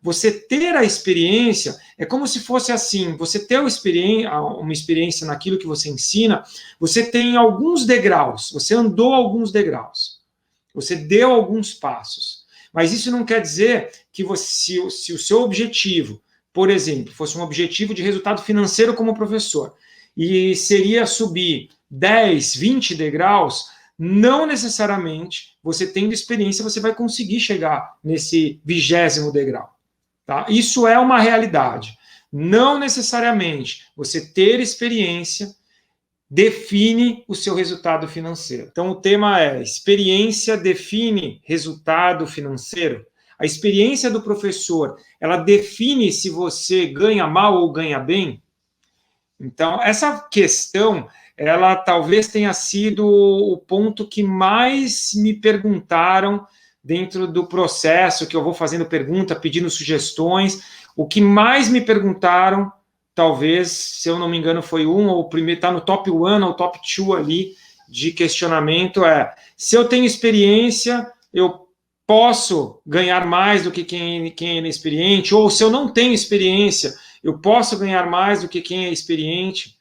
você ter a experiência é como se fosse assim, você ter uma experiência naquilo que você ensina, você tem alguns degraus, você andou alguns degraus, você deu alguns passos. Mas isso não quer dizer que se o seu objetivo, por exemplo, fosse um objetivo de resultado financeiro como professor, e seria subir 10, 20 degraus, não necessariamente você tendo experiência você vai conseguir chegar nesse 20º degrau. Tá? Isso é uma realidade. Não necessariamente você ter experiência define o seu resultado financeiro. Então o tema é: experiência define resultado financeiro? A experiência do professor, ela define se você ganha mal ou ganha bem? Então, essa questão, ela talvez tenha sido o ponto que mais me perguntaram dentro do processo, que eu vou fazendo pergunta, pedindo sugestões. O que mais me perguntaram, talvez, se eu não me engano, foi ou o primeiro, está no top 1 ou top 2 ali, de questionamento, se eu tenho experiência, eu posso ganhar mais do que quem é inexperiente, ou se eu não tenho experiência, eu posso ganhar mais do que quem é experiente.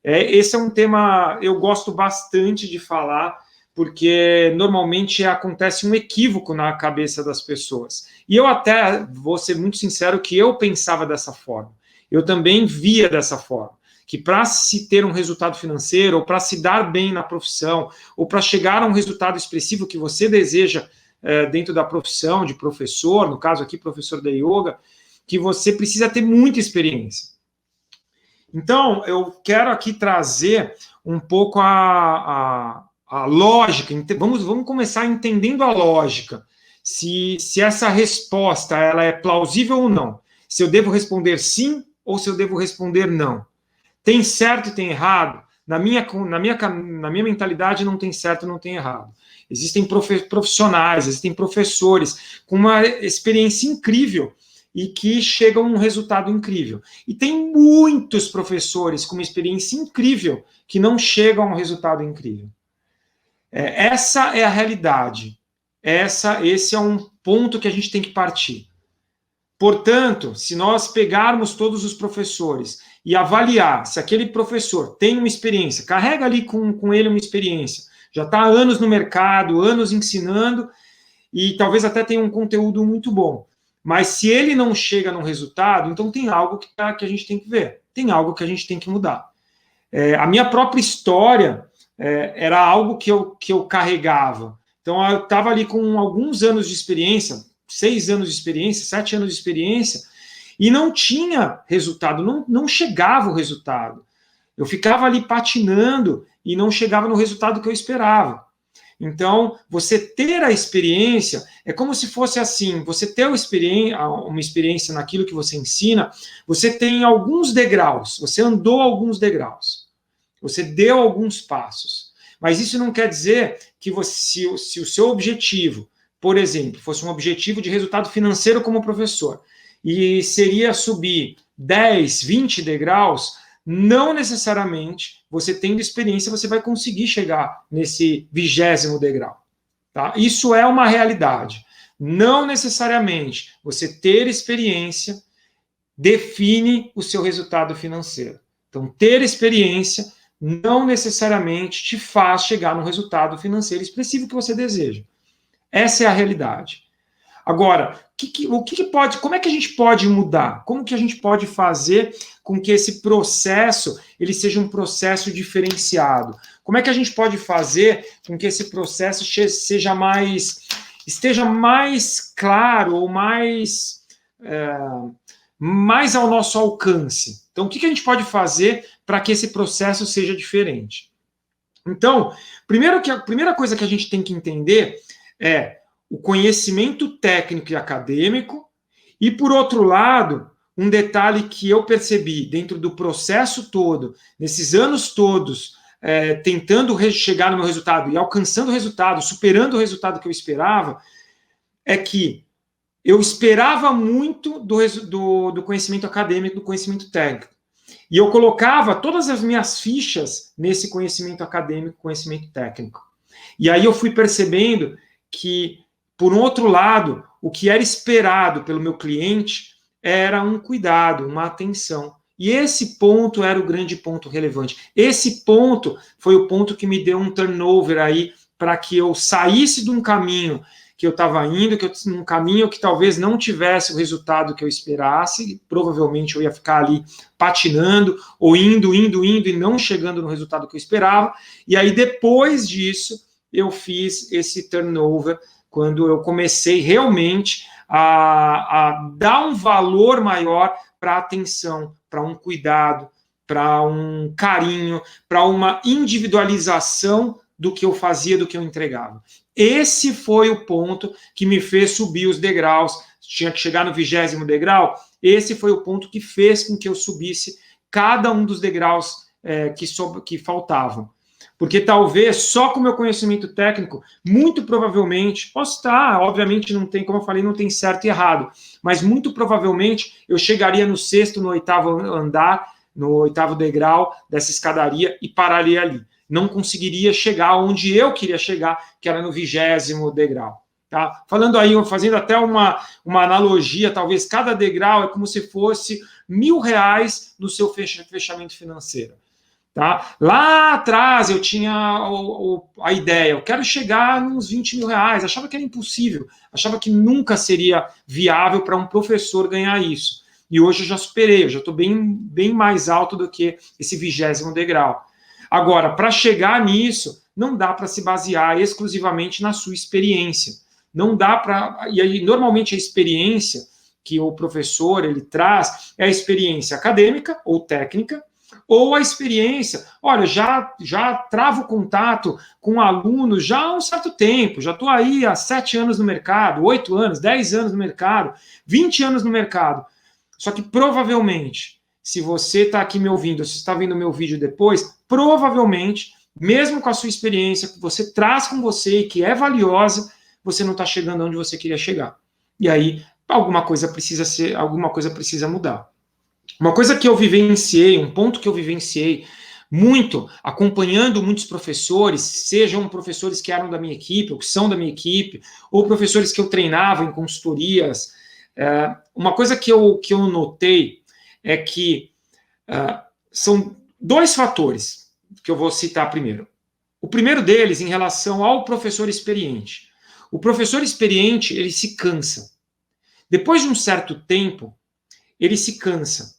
Esse é um tema eu gosto bastante de falar, porque normalmente acontece um equívoco na cabeça das pessoas. E eu até vou ser muito sincero que eu pensava dessa forma. Eu também via dessa forma, que para se ter um resultado financeiro, ou para se dar bem na profissão, ou para chegar a um resultado expressivo que você deseja dentro da profissão de professor, no caso aqui, professor de yoga, que você precisa ter muita experiência. Então, eu quero aqui trazer um pouco a lógica. Vamos começar entendendo a lógica. Se essa resposta ela é plausível ou não. Se eu devo responder sim ou se eu devo responder não. Tem certo e tem errado? Na minha mentalidade não tem certo e não tem errado. Existem profissionais, existem professores com uma experiência incrível e que chegam a um resultado incrível. E tem muitos professores com uma experiência incrível que não chegam a um resultado incrível. Essa é a realidade. Esse é um ponto que a gente tem que partir. Portanto, se nós pegarmos todos os professores e avaliar se aquele professor tem uma experiência, carrega ali com ele uma experiência, já está há anos no mercado, anos ensinando, e talvez até tenha um conteúdo muito bom. Mas se ele não chega num resultado, então tem algo que a gente tem que ver, tem algo que a gente tem que mudar. A minha própria história era algo que eu carregava. Então, eu estava ali com alguns anos de experiência, 6 anos de experiência, 7 anos de experiência, e não tinha resultado, não chegava o resultado. Eu ficava ali patinando e não chegava no resultado que eu esperava. Então, você ter a experiência é como se fosse assim, você ter uma experiência naquilo que você ensina, você tem alguns degraus, você andou alguns degraus, você deu alguns passos. Mas isso não quer dizer que se o seu objetivo, por exemplo, fosse um objetivo de resultado financeiro como professor, e seria subir 10, 20 degraus, não necessariamente você tendo experiência você vai conseguir chegar nesse 20º degrau. Tá? Isso é uma realidade. Não necessariamente você ter experiência define o seu resultado financeiro. Então, ter experiência não necessariamente te faz chegar no resultado financeiro expressivo que você deseja. Essa é a realidade. Agora, como é que a gente pode mudar? Como que a gente pode fazer com que esse processo ele seja um processo diferenciado? Como é que a gente pode fazer com que esse processo esteja mais claro ou mais ao nosso alcance? Então, o que a gente pode fazer para que esse processo seja diferente? Então, a primeira coisa que a gente tem que entender é o conhecimento técnico e acadêmico, e, por outro lado, um detalhe que eu percebi dentro do processo todo, nesses anos todos, tentando chegar no meu resultado e alcançando o resultado, superando o resultado que eu esperava, é que eu esperava muito do conhecimento acadêmico, do conhecimento técnico. E eu colocava todas as minhas fichas nesse conhecimento acadêmico, conhecimento técnico. E aí eu fui percebendo que, por um outro lado, o que era esperado pelo meu cliente era um cuidado, uma atenção. E esse ponto era o grande ponto relevante. Esse ponto foi o ponto que me deu um turnover aí para que eu saísse de um caminho que eu estava indo, um caminho que talvez não tivesse o resultado que eu esperasse, provavelmente eu ia ficar ali patinando, ou indo e não chegando no resultado que eu esperava. E aí, depois disso, eu fiz esse turnover, quando eu comecei realmente a dar um valor maior para a atenção, para um cuidado, para um carinho, para uma individualização do que eu fazia, do que eu entregava. Esse foi o ponto que me fez subir os degraus. Tinha que chegar no 20º degrau. Esse foi o ponto que fez com que eu subisse cada um dos degraus que faltavam. Porque talvez só com o meu conhecimento técnico, muito provavelmente, posso estar, obviamente não tem, como eu falei, não tem certo e errado, mas muito provavelmente eu chegaria no 6º, no 8º andar, no 8º degrau dessa escadaria e pararia ali. Não conseguiria chegar onde eu queria chegar, que era no 20º degrau. Tá? Falando aí, fazendo até uma analogia, talvez cada degrau é como se fosse R$1.000 no seu fechamento financeiro. Tá? Lá atrás eu tinha a ideia, eu quero chegar nos R$20.000, achava que era impossível, achava que nunca seria viável para um professor ganhar isso. E hoje eu já superei, eu já estou bem mais alto do que esse 20º degrau. Agora, para chegar nisso, não dá para se basear exclusivamente na sua experiência. Não dá para... E aí, normalmente, a experiência que o professor ele traz é a experiência acadêmica ou técnica, ou a experiência, olha, já travo contato com alunos já há um certo tempo, já estou aí há 7 anos no mercado, 8 anos, 10 anos no mercado, 20 anos no mercado. Só que provavelmente, se você está aqui me ouvindo, se está vendo meu vídeo depois, provavelmente, mesmo com a sua experiência que você traz com você e que é valiosa, você não está chegando onde você queria chegar. E aí, alguma coisa precisa mudar. Uma coisa que eu vivenciei, um ponto que eu vivenciei muito, acompanhando muitos professores, sejam professores que eram da minha equipe, ou que são da minha equipe, ou professores que eu treinava em consultorias, uma coisa que eu notei é que são 2 fatores que eu vou citar primeiro. O primeiro deles em relação ao professor experiente. O professor experiente, ele se cansa. Depois de um certo tempo, ele se cansa.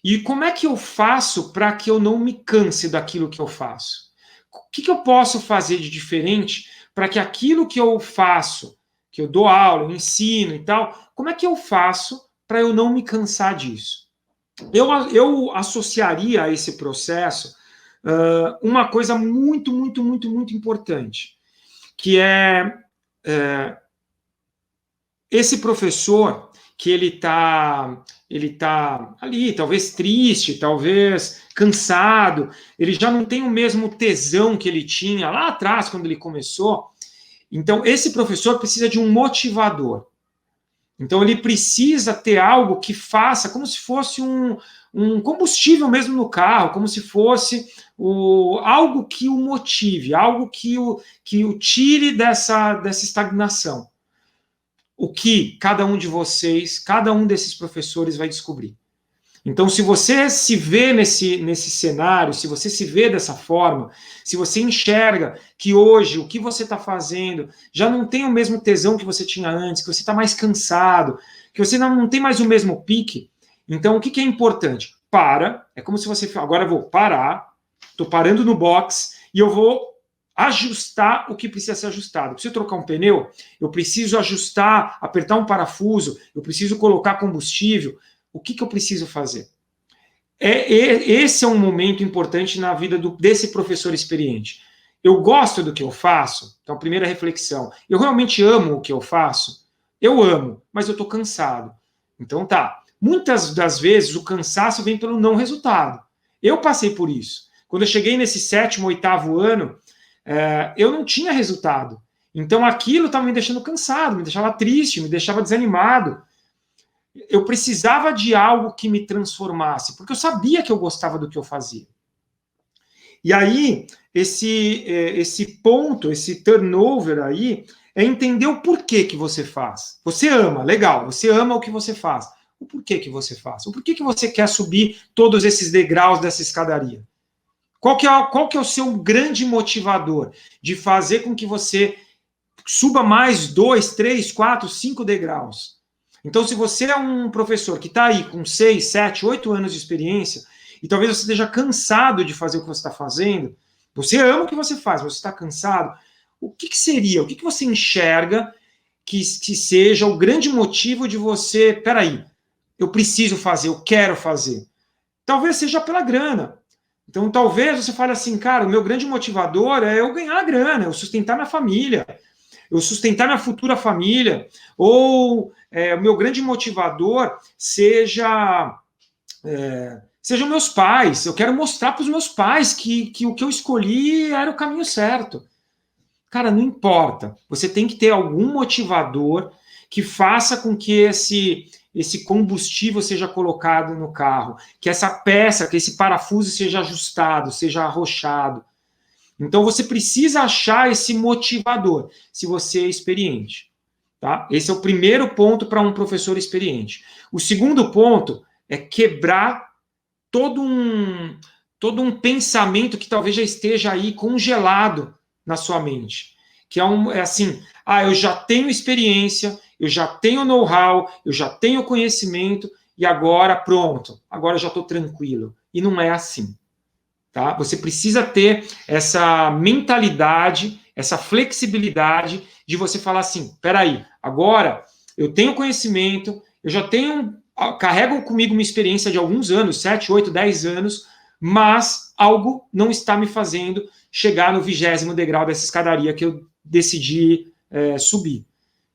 E como é que eu faço para que eu não me canse daquilo que eu faço? O que eu posso fazer de diferente para que aquilo que eu faço, que eu dou aula, eu ensino e tal, como é que eu faço para eu não me cansar disso? Eu associaria a esse processo uma coisa muito, muito, muito, muito importante, que é esse professor que ele tá ali, talvez triste, talvez cansado, ele já não tem o mesmo tesão que ele tinha lá atrás, quando ele começou. Então, esse professor precisa de um motivador. Então, ele precisa ter algo que faça, como se fosse um combustível mesmo no carro, como se fosse algo que o motive, algo que o tire dessa estagnação. O que cada um de vocês, cada um desses professores vai descobrir. Então, se você se vê nesse cenário, se você se vê dessa forma, se você enxerga que hoje o que você está fazendo já não tem o mesmo tesão que você tinha antes, que você está mais cansado, que você não tem mais o mesmo pique, então o que é importante? É como se você... Agora eu vou parar, estou parando no box e eu vou ajustar o que precisa ser ajustado. Eu preciso trocar um pneu, eu preciso ajustar, apertar um parafuso, eu preciso colocar combustível. O que eu preciso fazer? Esse é um momento importante na vida desse professor experiente. Eu gosto do que eu faço? Então, primeira reflexão. Eu realmente amo o que eu faço? Eu amo, mas eu estou cansado. Então, tá. Muitas das vezes o cansaço vem pelo não resultado. Eu passei por isso. Quando eu cheguei nesse 7º, 8º ano, eu não tinha resultado. Então aquilo estava me deixando cansado, me deixava triste, me deixava desanimado. Eu precisava de algo que me transformasse, porque eu sabia que eu gostava do que eu fazia. E aí, esse ponto, esse turnover aí, é entender o porquê que você faz. Você ama, legal, você ama o que você faz. O porquê que você faz? O porquê que você quer subir todos esses degraus dessa escadaria? Qual que é o seu grande motivador de fazer com que você suba mais 2, 3, 4, 5 degraus? Então, se você é um professor que está aí com 6, 7, 8 anos de experiência, e talvez você esteja cansado de fazer o que você está fazendo, você ama o que você faz, mas você está cansado, o que seria? O que você enxerga que seja o grande motivo de você, peraí, eu preciso fazer, eu quero fazer? Talvez seja pela grana. Então, talvez você fale assim, cara, o meu grande motivador é eu ganhar grana, eu sustentar minha família, eu sustentar minha futura família, ou o meu grande motivador seja sejam meus pais, eu quero mostrar para os meus pais que o que eu escolhi era o caminho certo. Cara, não importa, você tem que ter algum motivador que faça com que esse combustível seja colocado no carro, que essa peça, que esse parafuso seja ajustado, seja arrochado. Então você precisa achar esse motivador, se você é experiente. Tá? Esse é o primeiro ponto para um professor experiente. O segundo ponto é quebrar todo um pensamento que talvez já esteja aí congelado na sua mente. Que é assim, eu já tenho experiência, eu já tenho know-how, eu já tenho conhecimento, e agora pronto, agora eu já estou tranquilo. E não é assim. Tá? Você precisa ter essa mentalidade, essa flexibilidade de você falar assim, peraí, agora eu tenho conhecimento, eu já carrego comigo uma experiência de alguns anos, 7, 8, 10 anos, mas algo não está me fazendo chegar no 20º degrau dessa escadaria que eu decidi subir.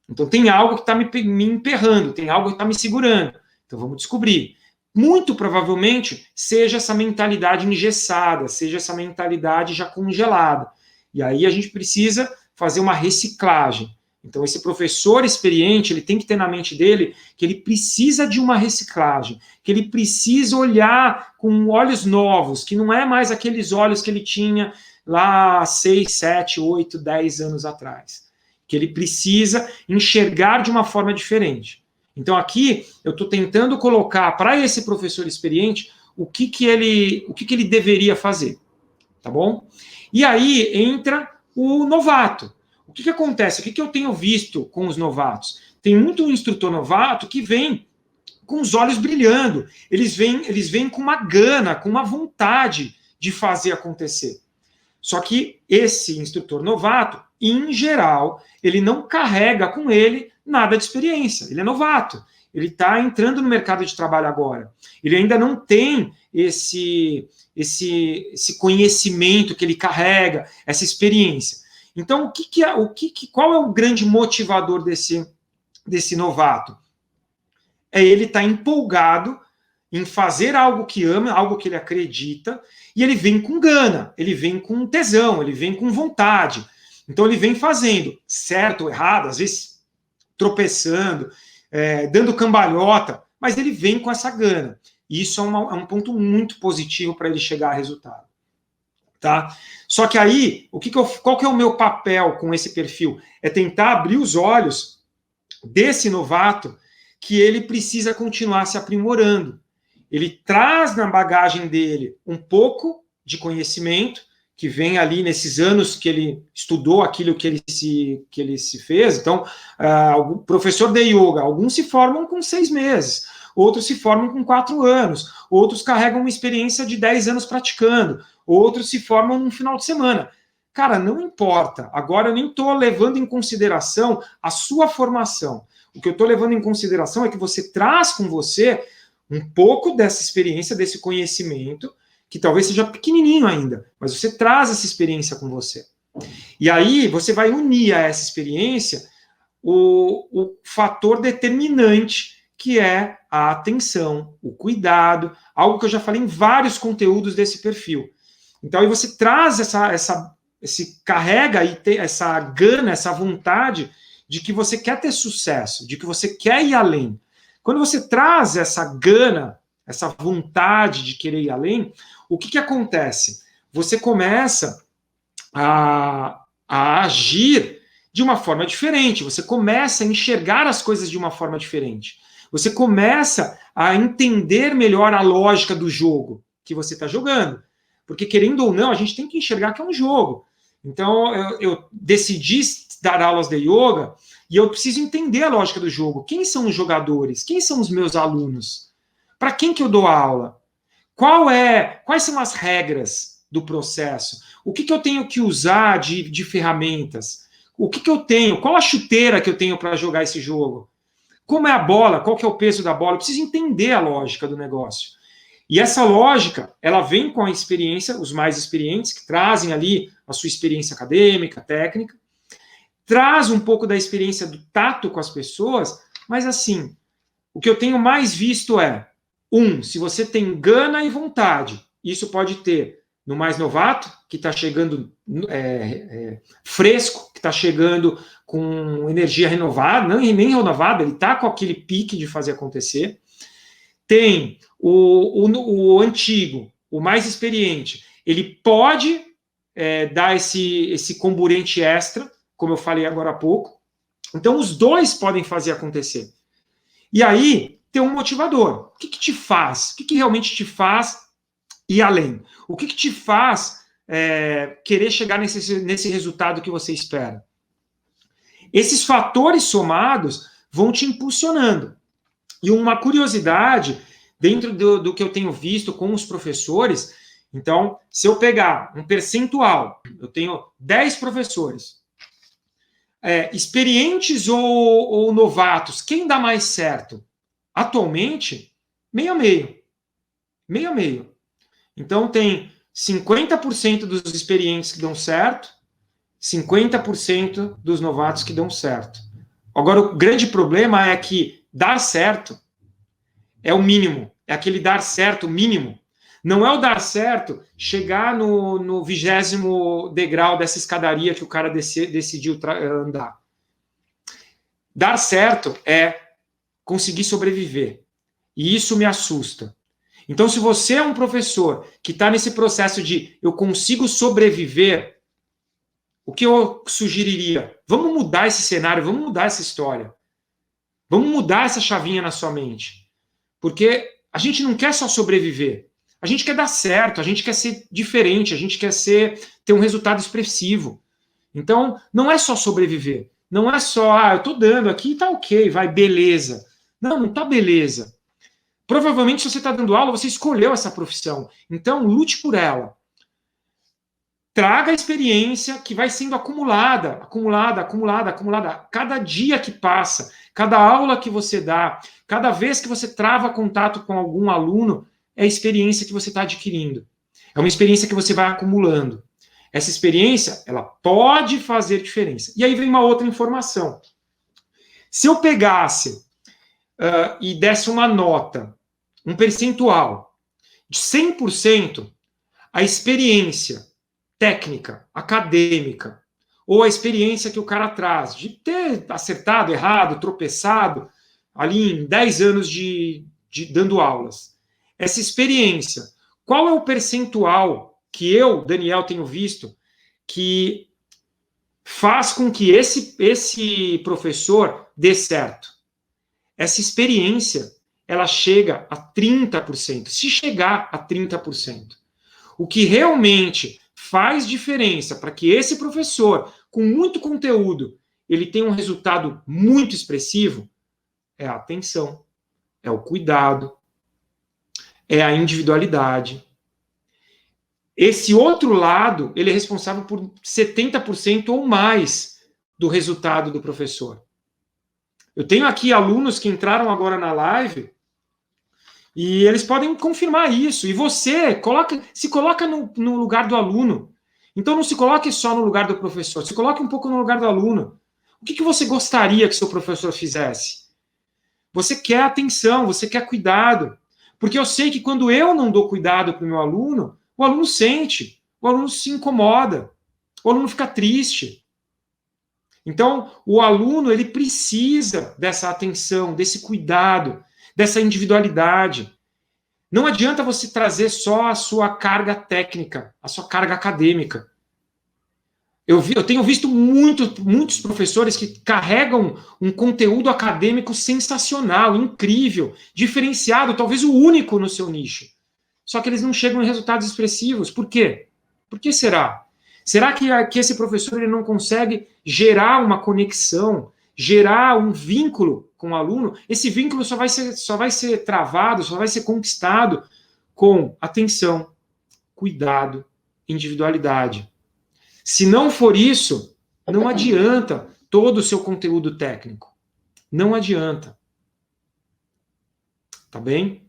Então tem algo que está me emperrando, tem algo que está me segurando. Então vamos descobrir. Muito provavelmente seja essa mentalidade engessada, seja essa mentalidade já congelada. E aí a gente precisa fazer uma reciclagem. Então esse professor experiente, ele tem que ter na mente dele que ele precisa de uma reciclagem, que ele precisa olhar com olhos novos, que não é mais aqueles olhos que ele tinha lá 6, 7, 8, 10 anos atrás. Que ele precisa enxergar de uma forma diferente. Então aqui eu estou tentando colocar para esse professor experiente o que ele deveria fazer, tá bom? E aí entra o novato. O que acontece? O que eu tenho visto com os novatos? Tem muito instrutor novato que vem com os olhos brilhando, eles vêm com uma gana, com uma vontade de fazer acontecer. Só que esse instrutor novato, em geral, ele não carrega com ele nada de experiência. Ele é novato. Ele está entrando no mercado de trabalho agora. Ele ainda não tem esse conhecimento que ele carrega, essa experiência. Então, qual é o grande motivador desse novato? É ele estar empolgado em fazer algo que ama, algo que ele acredita, e ele vem com gana, ele vem com tesão, ele vem com vontade. Então ele vem fazendo, certo ou errado, às vezes tropeçando, dando cambalhota, mas ele vem com essa gana. E isso é um ponto muito positivo para ele chegar a resultado. Tá? Só que aí, qual que é o meu papel com esse perfil? É tentar abrir os olhos desse novato que ele precisa continuar se aprimorando. Ele traz na bagagem dele um pouco de conhecimento, que vem ali nesses anos que ele estudou aquilo que ele se fez. Então, o professor de yoga, alguns se formam com 6 meses, outros se formam com 4 anos, outros carregam uma experiência de 10 anos praticando, outros se formam num final de semana. Cara, não importa. Agora eu nem estou levando em consideração a sua formação. O que eu estou levando em consideração é que você traz com você um pouco dessa experiência, desse conhecimento, que talvez seja pequenininho ainda, mas você traz essa experiência com você. E aí você vai unir a essa experiência o fator determinante, que é a atenção, o cuidado, algo que eu já falei em vários conteúdos desse perfil. Então aí você traz carrega e essa gana, essa vontade de que você quer ter sucesso, de que você quer ir além. Quando você traz essa gana, essa vontade de querer ir além, o que acontece? você começa a agir de uma forma diferente, você começa a enxergar as coisas de uma forma diferente. Você começa a entender melhor a lógica do jogo que você está jogando. Porque, querendo ou não, a gente tem que enxergar que é um jogo. Então, eu decidi dar aulas de yoga e eu preciso entender a lógica do jogo. Quem são os jogadores? Quem são os meus alunos? Para quem que eu dou aula? Quais são as regras do processo? O que eu tenho que usar de ferramentas? O que eu tenho? Qual a chuteira que eu tenho para jogar esse jogo? Como é a bola? Qual que é o peso da bola? Eu preciso entender a lógica do negócio. E essa lógica, ela vem com a experiência, os mais experientes, que trazem ali a sua experiência acadêmica, técnica, traz um pouco da experiência do tato com as pessoas, mas assim, o que eu tenho mais visto é, se você tem gana e vontade, isso pode ter no mais novato, que está chegando fresco, que está chegando com energia renovada, não nem renovada, ele está com aquele pique de fazer acontecer. Tem o antigo, o mais experiente, ele pode dar esse comburente extra, como eu falei agora há pouco. Então, os dois podem fazer acontecer. E aí, tem um motivador. O que te faz? O que realmente te faz ir além? O que te faz querer chegar nesse resultado que você espera? Esses fatores somados vão te impulsionando. E uma curiosidade, dentro do que eu tenho visto com os professores, então, se eu pegar um percentual, eu tenho 10 professores, experientes ou novatos, quem dá mais certo? Atualmente, meio a meio. Meio a meio. Então, tem 50% dos experientes que dão certo, 50% dos novatos que dão certo. Agora, o grande problema é que dar certo é o mínimo, é aquele dar certo mínimo. Não é o dar certo chegar no 20º degrau dessa escadaria que o cara decidiu andar. Dar certo é conseguir sobreviver. E isso me assusta. Então, se você é um professor que está nesse processo de eu consigo sobreviver, o que eu sugeriria? Vamos mudar esse cenário, vamos mudar essa história. Vamos mudar essa chavinha na sua mente. Porque a gente não quer só sobreviver. A gente quer dar certo, a gente quer ser diferente, a gente quer ter um resultado expressivo. Então, não é só sobreviver. Não é só, eu estou dando aqui, tá ok, vai, beleza. Não, não tá beleza. Provavelmente, se você está dando aula, você escolheu essa profissão. Então, lute por ela. Traga a experiência que vai sendo acumulada. Cada dia que passa, cada aula que você dá, cada vez que você trava contato com algum aluno, é a experiência que você está adquirindo. É uma experiência que você vai acumulando. Essa experiência, ela pode fazer diferença. E aí vem uma outra informação. Se eu pegasse e desse uma nota, um percentual de 100%, a experiência técnica, acadêmica, ou a experiência que o cara traz, de ter acertado, errado, tropeçado, ali em 10 anos de dando aulas. Essa experiência, qual é o percentual que eu, Daniel, tenho visto que faz com que esse professor dê certo? Essa experiência, ela chega a 30%, se chegar a 30%. O que realmente faz diferença para que esse professor, com muito conteúdo, ele tenha um resultado muito expressivo, é a atenção, é o cuidado, é a individualidade. Esse outro lado, ele é responsável por 70% ou mais do resultado do professor. Eu tenho aqui alunos que entraram agora na live e eles podem confirmar isso. E você se coloca no lugar do aluno. Então não se coloque só no lugar do professor, se coloque um pouco no lugar do aluno. O que você gostaria que seu professor fizesse? Você quer atenção, você quer cuidado. Porque eu sei que quando eu não dou cuidado para o meu aluno, o aluno sente, o aluno se incomoda, o aluno fica triste. Então, o aluno, ele precisa dessa atenção, desse cuidado, dessa individualidade. Não adianta você trazer só a sua carga técnica, a sua carga acadêmica. Eu tenho visto muitos professores que carregam um conteúdo acadêmico sensacional, incrível, diferenciado, talvez o único no seu nicho. Só que eles não chegam em resultados expressivos. Por quê? Por que será? Será que esse professor ele não consegue gerar uma conexão, gerar um vínculo com o aluno? Esse vínculo só vai ser travado, só vai ser conquistado com atenção, cuidado, individualidade. Se não for isso, não adianta todo o seu conteúdo técnico. Não adianta. Tá bem?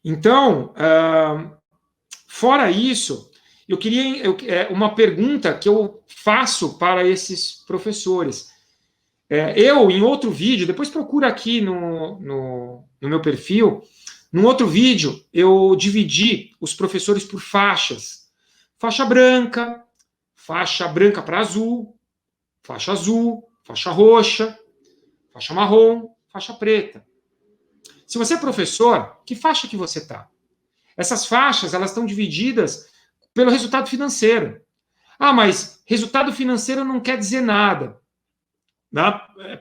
Então, fora isso, eu queria uma pergunta que eu faço para esses professores. Em outro vídeo, depois procura aqui no meu perfil, num outro vídeo, eu dividi os professores por faixas. Faixa branca para azul, faixa roxa, faixa marrom, faixa preta. Se você é professor, que faixa que você está? Essas faixas, elas estão divididas pelo resultado financeiro. Ah, mas resultado financeiro não quer dizer nada. Né?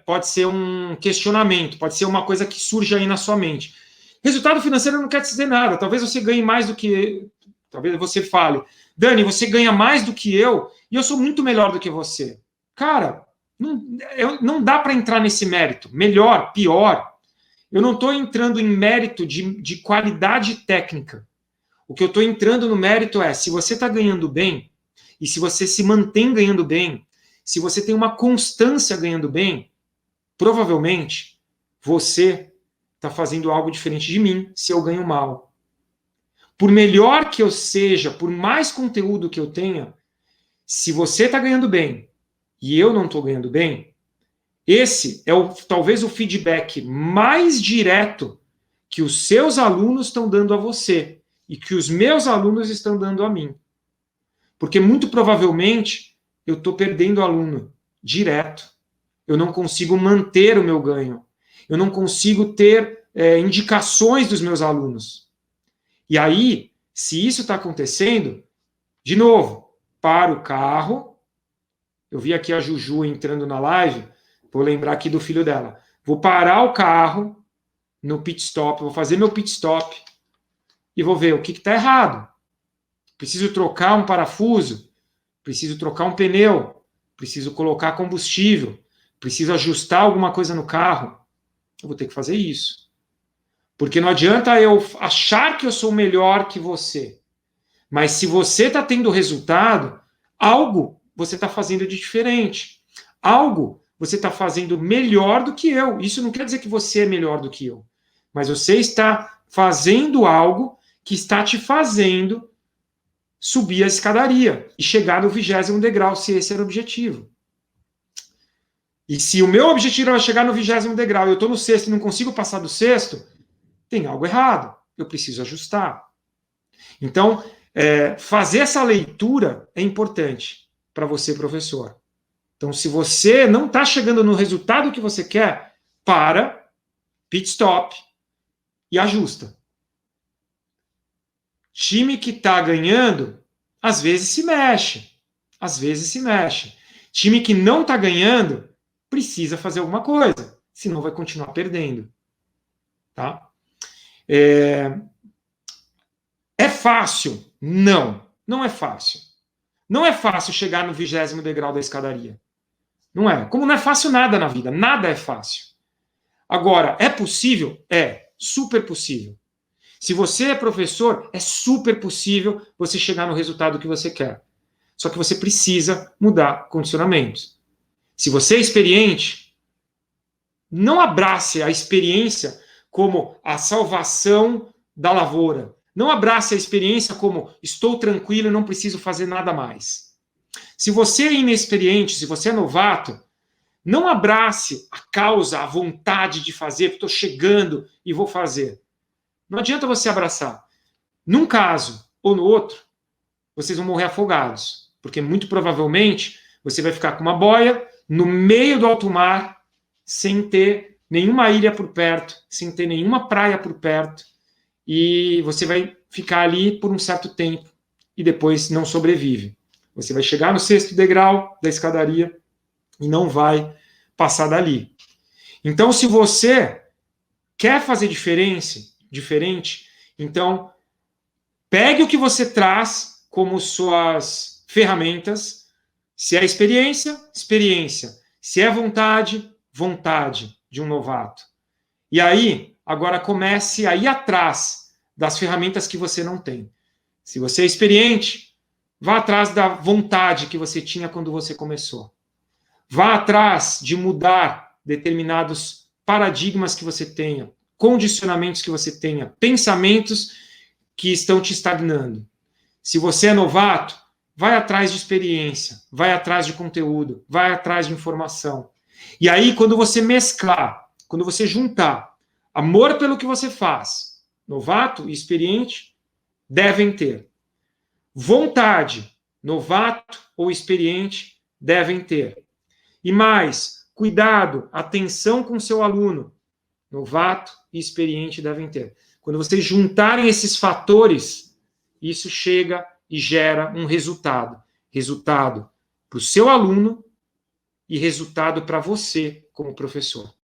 Pode ser um questionamento, pode ser uma coisa que surge aí na sua mente. Resultado financeiro não quer dizer nada. Talvez você ganhe mais do que... Talvez você fale, Dani, você ganha mais do que eu e eu sou muito melhor do que você. Cara, não dá para entrar nesse mérito. Melhor, pior. Eu não estou entrando em mérito de qualidade técnica. O que eu estou entrando no mérito é, se você está ganhando bem, e se você se mantém ganhando bem, se você tem uma constância ganhando bem, provavelmente você está fazendo algo diferente de mim se eu ganho mal. Por melhor que eu seja, por mais conteúdo que eu tenha, se você está ganhando bem e eu não estou ganhando bem, esse é talvez o feedback mais direto que os seus alunos estão dando a você e que os meus alunos estão dando a mim. Porque muito provavelmente eu estou perdendo aluno direto. Eu não consigo manter o meu ganho. Eu não consigo ter indicações dos meus alunos. E aí, se isso está acontecendo, de novo, para o carro. Eu vi aqui a Juju entrando na live, vou lembrar aqui do filho dela. Vou parar o carro no pit stop, vou fazer meu pit stop e vou ver o que está errado. Preciso trocar um parafuso, preciso trocar um pneu, preciso colocar combustível, preciso ajustar alguma coisa no carro. Eu vou ter que fazer isso. Porque não adianta eu achar que eu sou melhor que você. Mas se você está tendo resultado, algo você está fazendo de diferente. Algo você está fazendo melhor do que eu. Isso não quer dizer que você é melhor do que eu. Mas você está fazendo algo que está te fazendo subir a escadaria e chegar no 20º degrau, se esse era o objetivo. E se o meu objetivo é chegar no 20º degrau e eu estou no 6º e não consigo passar do 6º, tem algo errado. Eu preciso ajustar. Então, fazer essa leitura é importante para você, professor. Então, se você não está chegando no resultado que você quer, para, pit stop e ajusta. Time que está ganhando, às vezes se mexe. Às vezes se mexe. Time que não está ganhando, precisa fazer alguma coisa, senão vai continuar perdendo. Tá? É fácil? Não, não é fácil. Não é fácil chegar no 20º degrau da escadaria. Não é. Como não é fácil nada na vida, nada é fácil. Agora, é possível? É, super possível. Se você é professor, é super possível você chegar no resultado que você quer. Só que você precisa mudar condicionamentos. Se você é experiente, não abrace a experiência como a salvação da lavoura. Não abrace a experiência como estou tranquilo e não preciso fazer nada mais. Se você é inexperiente, se você é novato, não abrace a causa, a vontade de fazer, estou chegando e vou fazer. Não adianta você abraçar. Num caso ou no outro, vocês vão morrer afogados, porque muito provavelmente você vai ficar com uma boia no meio do alto mar, sem ter nenhuma ilha por perto, sem ter nenhuma praia por perto, e você vai ficar ali por um certo tempo e depois não sobrevive. Você vai chegar no 6º degrau da escadaria e não vai passar dali. Então, se você quer fazer diferente, então pegue o que você traz como suas ferramentas. Se é experiência, experiência. Se é vontade, vontade de um novato. E aí, agora comece a ir atrás das ferramentas que você não tem. Se você é experiente, vá atrás da vontade que você tinha quando você começou. Vá atrás de mudar determinados paradigmas que você tenha, condicionamentos que você tenha, pensamentos que estão te estagnando. Se você é novato, vai atrás de experiência, vai atrás de conteúdo, vai atrás de informação. E aí, quando você mesclar, quando você juntar amor pelo que você faz, novato e experiente devem ter. Vontade, novato ou experiente devem ter. E mais, cuidado, atenção com seu aluno, novato e experiente devem ter. Quando vocês juntarem esses fatores, isso chega e gera um resultado. Resultado para o seu aluno e resultado para você como professor.